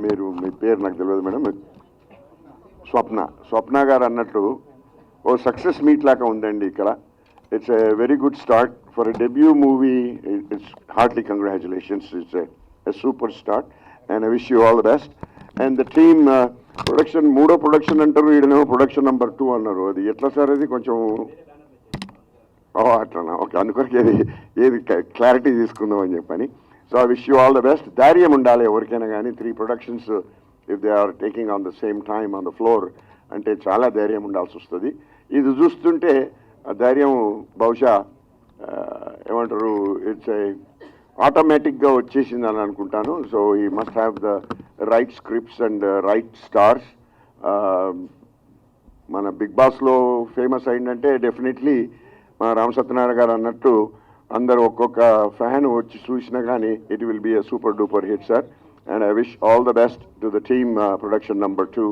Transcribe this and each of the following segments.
మీరు మీ పేరు నాకు తెలియదు మేడం. స్వప్న గారు అన్నట్టు ఓ సక్సెస్ మీట్ లాగా ఉందండి ఇక్కడ. It's a very good start for a debut movie. It's Hartley congratulations. It's a super start and I wish you all the best. And the team production, మూడో ప్రొడక్షన్ అంటారు, ఈడనేమో production number 2 అన్నారు. అది ఎట్లా sir? అది కొంచెం అట్లనా? Okay, అందుకొరకు ఏది క్లారిటీ తీసుకుందాం అని చెప్పని. So I wish you all the best. ధైర్యం ఉండాలి ఎవరికైనా కానీ. 3 productions if they are taking on the same time on the floor అంటే చాలా ధైర్యం ఉండాల్సి వస్తుంది. ఇది చూస్తుంటే ఆ ధైర్యం బహుశా ఏమంటారు, ఇట్స్ ఆటోమేటిక్గా వచ్చేసింది అని అనుకుంటాను. సో ఈ must have the right scripts and right stars. మన బిగ్ బాస్లో ఫేమస్ అయిందంటే డెఫినెట్లీ మా రామ్ సత్యనారాయణ గారు అన్నట్టు అందరూ ఒక్కొక్క ఫ్యాన్ వచ్చి చూసినా కానీ it will be a super duper hit sir. And I wish all the best to the team production number 2.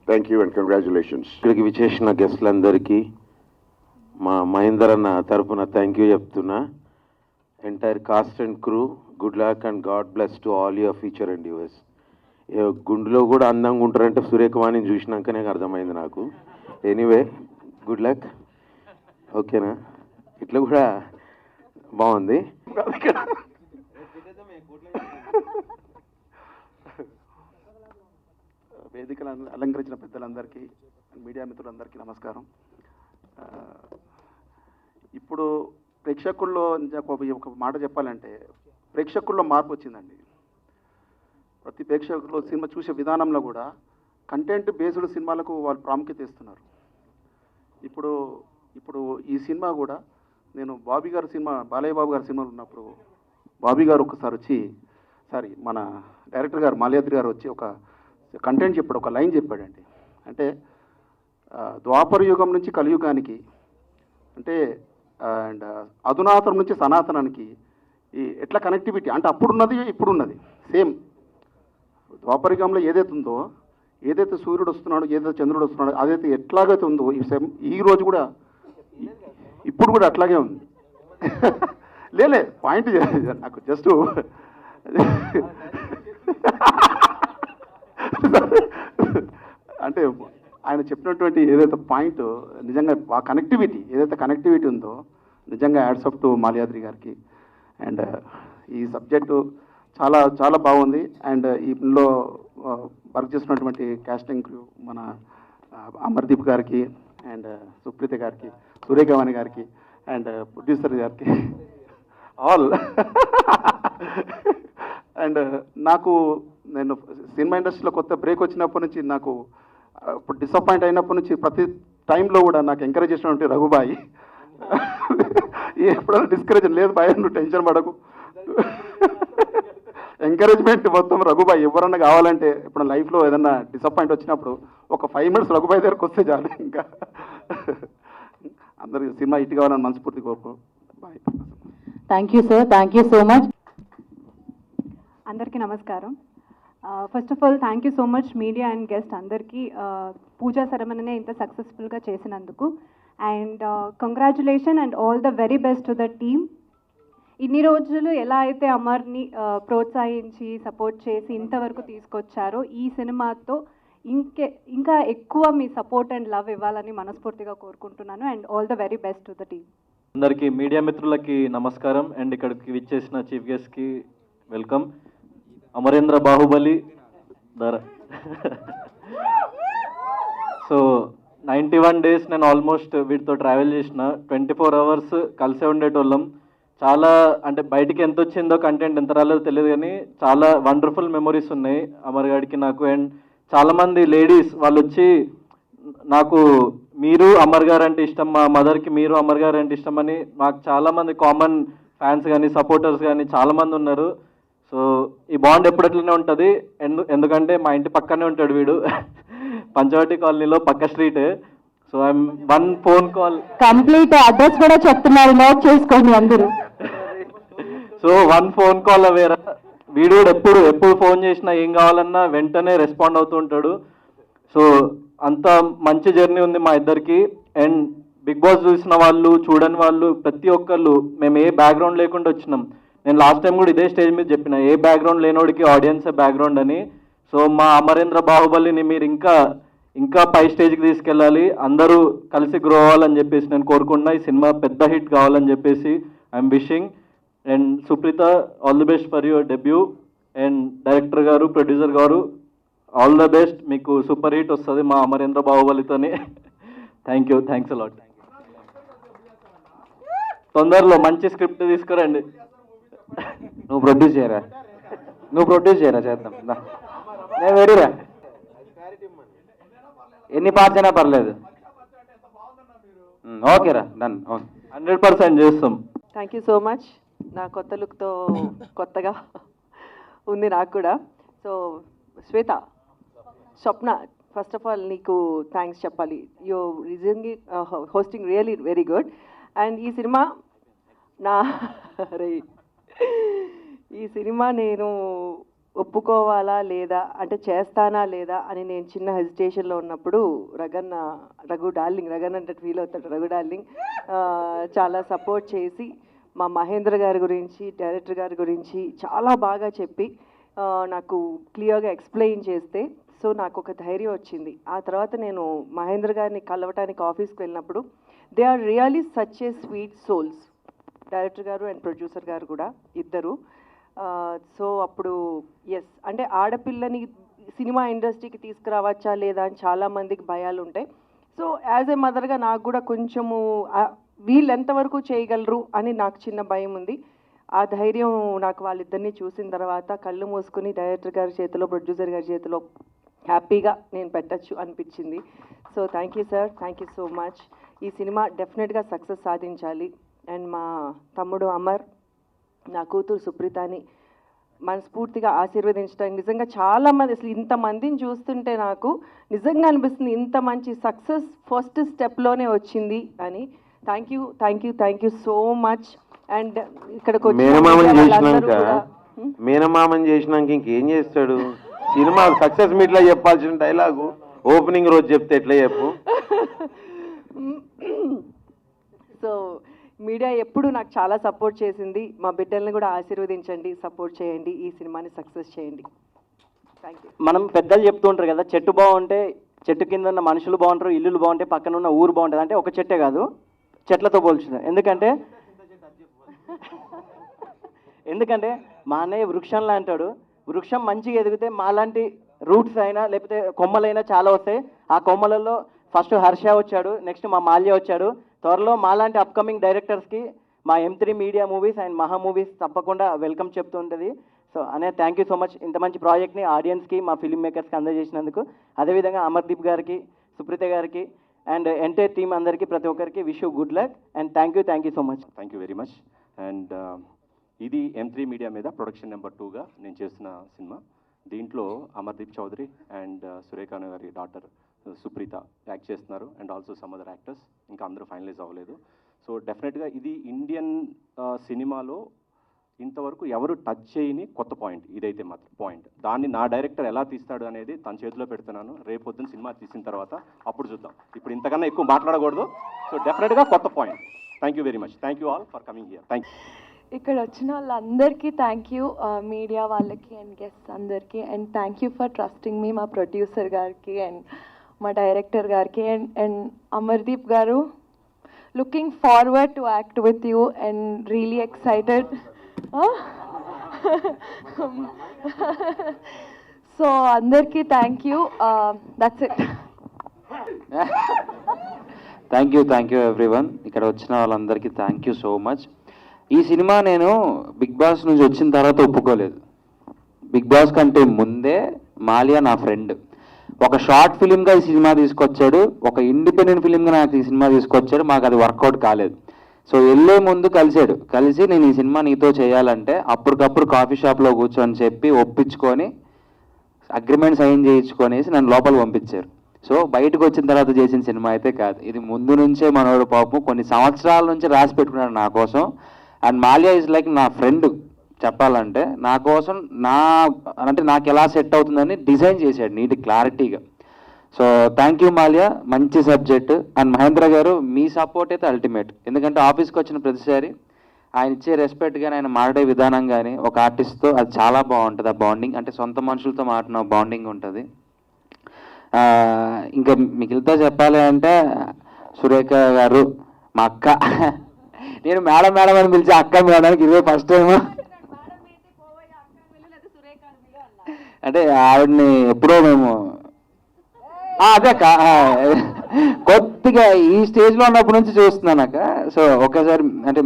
Thank you and congratulations. ఇక్కడికి విచ్చేసిన గెస్ట్లందరికీ మా మహేందర్ అన్న తరఫున థ్యాంక్ యూ చెప్తున్నా. Entire cost and crew, good luck and God bless to all your future and US. గుండెలో కూడా అందంగా ఉంటారంటే సురేఖవాణిని చూసినాకనే అర్థమైంది నాకు. Anyway, good luck. ఓకేనా? ఇట్లా కూడా బాగుంది. వేదికలు అలంకరించిన పెద్దలందరికీ, మీడియా మిత్రులందరికీ నమస్కారం. ఇప్పుడు ప్రేక్షకుల్లో ఒక మాట చెప్పాలంటే, ప్రేక్షకుల్లో మార్పు వచ్చిందండి. ప్రతి ప్రేక్షకుల్లో సినిమా చూసే విధానంలో కూడా కంటెంట్ బేస్డ్ సినిమాలకు వాళ్ళు ప్రాముఖ్యత ఇస్తున్నారు. ఇప్పుడు ఈ సినిమా కూడా నేను బాబీ గారు సినిమా, బాలయ్య బాబు గారి సినిమాలు ఉన్నప్పుడు బాబీ గారు ఒకసారి మన డైరెక్టర్ గారు మాల్యాద్రి గారు వచ్చి ఒక కంటెంట్ చెప్పాడు, ఒక లైన్ చెప్పాడండి. అంటే ద్వాపర యుగం నుంచి కలియుగానికి, అంటే అండ్ అధునాతనం నుంచి సనాతనానికి ఈ ఎట్లా కనెక్టివిటీ అంటే అప్పుడున్నది ఇప్పుడున్నది సేమ్. ద్వాపర యుగంలో ఏదైతే ఉందో, ఏదైతే సూర్యుడు వస్తున్నాడో, ఏదైతే చంద్రుడు వస్తున్నాడో, అదైతే ఎట్లాగైతే ఉందో ఈ రోజు కూడా ఇప్పుడు కూడా అట్లాగే ఉంది. లేలే పాయింట్ నాకు జస్ట్ అంటే ఆయన చెప్పినటువంటి ఏదైతే పాయింట్ నిజంగా ఆ కనెక్టివిటీ, ఏదైతే కనెక్టివిటీ ఉందో నిజంగా యాడ్స్ అప్ టు మాల్యాద్రి గారికి. అండ్ ఈ సబ్జెక్టు చాలా చాలా బాగుంది. అండ్ ఇందులో వర్క్ చేసినటువంటి కాస్టింగ్ క్రూ మన అమర్దీప్ గారికి అండ్ సుప్రీత గారికి, సూర్యగవాణి గారికి అండ్ ప్రొడ్యూసర్ గారికి ఆల్. అండ్ నేను సినిమా ఇండస్ట్రీలో కొత్త బ్రేక్ వచ్చినప్పటి నుంచి నాకు ఇప్పుడు డిసప్పాయింట్ అయినప్పటి నుంచి ప్రతి టైంలో కూడా నాకు ఎంకరేజ్ చేసినటువంటి రఘుబాయి. ఎప్పుడైనా డిస్కరేజ్ లేదు బాయ్, నువ్వు టెన్షన్ పడకు, ఎంకరేజ్మెంట్ మొత్తం రఘుబాయి. ఎవరన్నా కావాలంటే ఇప్పుడు లైఫ్లో ఏదన్నా డిసప్పాయింట్ వచ్చినప్పుడు ఒక 5 minutes రఘుబాయి దగ్గరకు వస్తే చాలు. ఇంకా అందరికి సినిమా హిట్ కావాలని మనస్ఫూర్తి కోరుకో. Bye. Thank you sir, thank you so much. అందరికీ నమస్కారం. First of all thank you so much media and guest అందరికీ పూజా సెరమనీని ఇంత సక్సెస్ఫుల్గా చేసినందుకు. And congratulation and all the very best to the team. ఇన్ని రోజులు ఎలా అయితే అమర్ని ప్రోత్సహించి సపోర్ట్ చేసి ఇంతవరకు తీసుకొచ్చారో, ఈ సినిమాతో ఇంకా ఎక్కువ మీ సపోర్ట్ అండ్ లవ్ ఇవ్వాలని మనస్ఫూర్తిగా కోరుకుంటున్నాను. And all the very best to the team. అందరికీ మీడియా మిత్రులకి నమస్కారం. అండ్ ఇక్కడికి విచ్చేసిన చీఫ్ గెస్ట్కి welcome. Amarendra Baahubali so 91 days నేను ఆల్మోస్ట్ వీటితో ట్రావెల్ చేసిన. 24 hours కలిసే ఉండేటోళ్ళం. చాలా అంటే బయటికి ఎంత వచ్చిందో కంటెంట్ ఎంత రాలేదో తెలియదు, కానీ చాలా వండర్ఫుల్ మెమొరీస్ ఉన్నాయి అమర్ గారికి నాకు. అండ్ చాలామంది లేడీస్ వాళ్ళు వచ్చి నాకు మీరు అమర్ గారు అంటే ఇష్టం, మా మదర్కి మీరు అమర్ గారు అంటే ఇష్టం అని మాకు చాలామంది కామన్ ఫ్యాన్స్ కానీ సపోర్టర్స్ కానీ చాలామంది ఉన్నారు. సో ఈ బాండ్ ఎప్పుడట్లనే ఉంటుంది. ఎందుకంటే మా ఇంటి పక్కనే ఉంటాడు వీడు, పంచవటి కాలనీలో పక్క street. So I'm 1 phone call, complete address కూడా చెప్తున్నారు, నోట్ చేసుకోండి అందరూ. So 1 phone call అవేరా. వీడు కూడా ఎప్పుడు ఫోన్ చేసినా ఏం కావాలన్నా వెంటనే రెస్పాండ్ అవుతూ ఉంటాడు. సో అంత మంచి జర్నీ ఉంది మా ఇద్దరికి. అండ్ బిగ్ బాస్ చూసిన వాళ్ళు చూడని వాళ్ళు ప్రతి ఒక్కళ్ళు మేము ఏ బ్యాక్గ్రౌండ్ లేకుండా వచ్చినాం. నేను లాస్ట్ టైం కూడా ఇదే స్టేజ్ మీద చెప్పిన, ఏ బ్యాక్గ్రౌండ్ లేనోడికి ఆడియన్సే బ్యాక్గ్రౌండ్ అని. సో మా అమరేంద్ర బాహుబలిని మీరు ఇంకా పై స్టేజ్కి తీసుకెళ్ళాలి, అందరూ కలిసి గ్రో అవ్వాలని చెప్పేసి నేను కోరుకుంటున్నా. ఈ సినిమా పెద్ద హిట్ కావాలని చెప్పేసి I'm wishing. And Supreetha, all the best for your debut. And director గారు, ప్రొడ్యూసర్ గారు, ఆల్ ద బెస్ట్. మీకు సూపర్ హిట్ వస్తుంది మా అమరేంద్ర బాహుబలితోని. Thank you, thanks a lot. తొందరలో మంచి స్క్రిప్ట్ తీసుకురండి. నువ్వు ప్రొడ్యూస్ చేయరా చేద్దాం. నేను రెడీరా, ఎన్ని పార్ట్స్ అయినా పర్లేదు. ఓకేరా, డన్. 100% చేస్తాం. Thank you so much. నా కొత్త లుక్తో కొత్తగా ఉంది నాకు కూడా. So Shweta, Swapna, first of all నీకు థ్యాంక్స్ చెప్పాలి. You reasonably hosting really very good. And ఈ సినిమా ఈ సినిమా నేను ఒప్పుకోవాలా లేదా, అంటే చేస్తానా లేదా అని నేను చిన్న హెజిటేషన్లో ఉన్నప్పుడు రఘు డార్లింగ్ అంటే ఫీల్ అవుతాడు, రఘు డార్లింగ్ చాలా సపోర్ట్ చేసి మా మహేంద్ర గారి గురించి, డైరెక్టర్ గారి గురించి చాలా బాగా చెప్పి నాకు క్లియర్గా ఎక్స్ప్లెయిన్ చేస్తే సో నాకు ఒక ధైర్యం వచ్చింది. ఆ తర్వాత నేను మహేంద్ర గారిని కలవటానికి ఆఫీస్కి వెళ్ళినప్పుడు they are really such a sweet souls, director గారు అండ్ ప్రొడ్యూసర్ గారు కూడా ఇద్దరు. సో అప్పుడు ఎస్, అంటే ఆడపిల్లని సినిమా ఇండస్ట్రీకి తీసుకురావచ్చా లేదా అని చాలామందికి భయాలు ఉంటాయి. సో యాజ్ ఏ మదర్గా నాకు కూడా కొంచెము వీళ్ళు ఎంతవరకు చేయగలరు అని నాకు చిన్న భయం ఉంది. ఆ ధైర్యం నాకు వాళ్ళిద్దరిని చూసిన తర్వాత కళ్ళు మూసుకుని డైరెక్టర్ గారి చేతిలో, ప్రొడ్యూసర్ గారి చేతిలో హ్యాపీగా నేను పెట్టచ్చు అనిపించింది. So thank you sir, thank you so much. ఈ సినిమా డెఫినెట్గా సక్సెస్ సాధించాలి. అండ్ మా తమ్ముడు అమర్, నా కూతురు సుప్రీతని మనస్ఫూర్తిగా ఆశీర్వదించడానికి నిజంగా చాలామంది, అసలు ఇంతమందిని చూస్తుంటే నాకు నిజంగా అనిపిస్తుంది ఇంత మంచి సక్సెస్ ఫస్ట్ స్టెప్లోనే వచ్చింది అని. Thank you so much. And ఇక్కడికి మేనమామని చేసినాక ఇంకేం చేస్తాడు? సినిమా సక్సెస్ మీట్లో చెప్పాల్సిన డైలాగు ఓపెనింగ్ రోజు చెప్తే ఎట్లా చెప్పు? సో మీడియా ఎప్పుడు నాకు చాలా సపోర్ట్ చేసింది. మా బిడ్డల్ని కూడా ఆశీర్వదించండి, సపోర్ట్ చేయండి, ఈ సినిమాని సక్సెస్ చేయండి. Thank you. మనం పెద్దలు చెప్తూ ఉంటారు కదా, చెట్టు బాగుంటే చెట్టు కింద ఉన్న మనుషులు బాగుంటారు, ఇల్లులు బాగుంటే పక్కన ఉన్న ఊరు బాగుంటుంది. అంటే ఒక చెట్టే కాదు, చెట్లతో పోల్చుతారు. ఎందుకంటే మా అన్నయ్య వృక్షంలా అంటాడు. వృక్షం మంచిగా ఎదిగితే మాలాంటి రూట్స్ అయినా లేకపోతే కొమ్మలైనా చాలా వస్తాయి. ఆ కొమ్మలలో ఫస్ట్ హర్ష వచ్చాడు, నెక్స్ట్ మా మాల్య వచ్చాడు. త్వరలో మాలాంటి అప్కమింగ్ డైరెక్టర్స్కి మా M3 మీడియా మూవీస్ అండ్ మహా మూవీస్ తప్పకుండా వెల్కమ్ చెప్తూ ఉంటుంది. So thank you so much ఇంత మంచి ప్రాజెక్ట్ని ఆడియన్స్కి, మా ఫిల్మ్ మేకర్స్కి అందజేసినందుకు. అదేవిధంగా అమర్దీప్ గారికి, సుప్రీత గారికి అండ్ ఎంటైర్ టీమ్ అందరికీ, ప్రతి ఒక్కరికి wish you good luck and thank you so much. Thank you very much. And ఇది M3 మీడియా మీద ప్రొడక్షన్ నెంబర్ 2గా నేను చేస్తున్న సినిమా. దీంట్లో అమర్దీప్ చౌదరి అండ్ సురేఖ గారి డాటర్ సుప్రీత యాక్ట్ చేస్తున్నారు and also some other actors. ఇంకా అందరూ ఫైనలైజ్ అవ్వలేదు. సో డెఫినెట్గా ఇది ఇండియన్ సినిమాలో ఇంతవరకు ఎవరు టచ్ చేయని కొత్త పాయింట్. ఇదైతే మాత్రం పాయింట్. దాన్ని నా డైరెక్టర్ ఎలా తీస్తాడు అనేది తన చేతిలో పెడుతున్నాను. రేపొద్దున సినిమా తీసిన తర్వాత అప్పుడు చూద్దాం. ఇప్పుడు ఇంతకన్నా ఎక్కువ మాట్లాడకూడదు. సో డెఫినెట్గా కొత్త point. Thank you very much. Thank you all for coming here. Thank you. ఇక్కడ వచ్చిన వాళ్ళందరికీ థ్యాంక్ యూ, మీడియా వాళ్ళకి అండ్ గెస్ట్స్ అందరికీ. And thank you for trusting me, మా ప్రొడ్యూసర్ గారికి అండ్ మా డైరెక్టర్ గారికి అండ్ అమర్దీప్ గారు. Looking forward to act with you and really excited. So అందరికీ thank you. That's it. Thank you everyone. ఇక్కడ వచ్చిన వాళ్ళందరికీ థ్యాంక్ యూ సో మచ్. ఈ సినిమా నేను బిగ్ బాస్ నుంచి వచ్చిన తర్వాత ఒప్పుకోలేదు. బిగ్ బాస్ కంటే ముందే మాలియా నా ఫ్రెండ్. ఒక షార్ట్ ఫిలింగా ఈ సినిమా తీసుకొచ్చాడు, ఒక ఇండిపెండెంట్ ఫిలింగా నాకు ఈ సినిమా తీసుకొచ్చాడు. మాకు అది వర్కౌట్ కాలేదు. సో వెళ్ళే ముందు కలిసి నేను ఈ సినిమా నీతో చేయాలంటే అప్పటికప్పుడు కాఫీ షాప్లో కూర్చొని చెప్పి ఒప్పించుకొని అగ్రిమెంట్ సైన్ చేయించుకొనేసి నన్ను లోపల పంపించారు. సో బయటకు వచ్చిన తర్వాత చేసిన సినిమా అయితే కాదు. ఇది ముందు నుంచే మనోడు పాపం కొన్ని సంవత్సరాల నుంచి రాసి పెట్టుకున్నాడు నా కోసం. అండ్ మాలియా ఇస్ లైక్ నా ఫ్రెండ్ చెప్పాలంటే. నా కోసం అంటే నాకు ఎలా సెట్ అవుతుందని డిజైన్ చేశాడు నీట్ క్లారిటీగా. సో థ్యాంక్ యూ మాలియా, మంచి సబ్జెక్ట్. అండ్ మహేంద్ర గారు మీ సపోర్ట్ అయితే అల్టిమేట్. ఎందుకంటే ఆఫీస్కి వచ్చిన ప్రతిసారి ఆయన ఇచ్చే రెస్పెక్ట్ కానీ ఆయన మాట్లాడే విధానం కానీ ఒక ఆర్టిస్ట్తో అది చాలా బాగుంటుంది. ఆ బాండింగ్ అంటే సొంత మనుషులతో మాట్లాడిన బాండింగ్ ఉంటుంది. ఇంకా మిగిలితో చెప్పాలి అంటే సురేఖ గారు మా అక్క, నేను మేడం మేడం అని పిలిచి అక్క మేడానికి ఇదే ఫస్ట్ టైం. అంటే ఆవిడని ఎప్పుడో మేము అదే కొద్దిగా ఈ స్టేజ్లో ఉన్నప్పటి నుంచి చూస్తున్నాను అక్క. సో ఒక్కసారి అంటే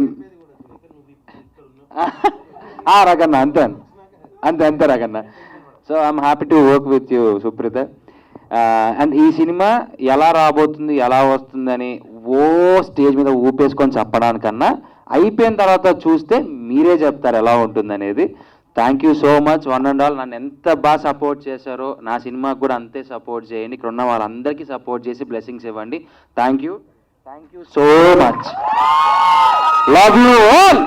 రగన్న అంతే అంతే అంతే రగన్న. So I'm happy to work with you Supreetha. And ఈ సినిమా ఎలా రాబోతుంది ఎలా వస్తుందని స్టేజ్ మీద ఊపేసుకొని చెప్పడానికన్నా అయిపోయిన తర్వాత చూస్తే మీరే చెప్తారు ఎలా ఉంటుంది అనేది. Thank you so much one and all. నన్ను ఎంత బాగా సపోర్ట్ చేశారో నా సినిమాకి కూడా అంతే సపోర్ట్ చేయండి. ఇక్కడ ఉన్న వాళ్ళందరికీ సపోర్ట్ చేసి బ్లెస్సింగ్స్ ఇవ్వండి. Thank you so much. Love you all.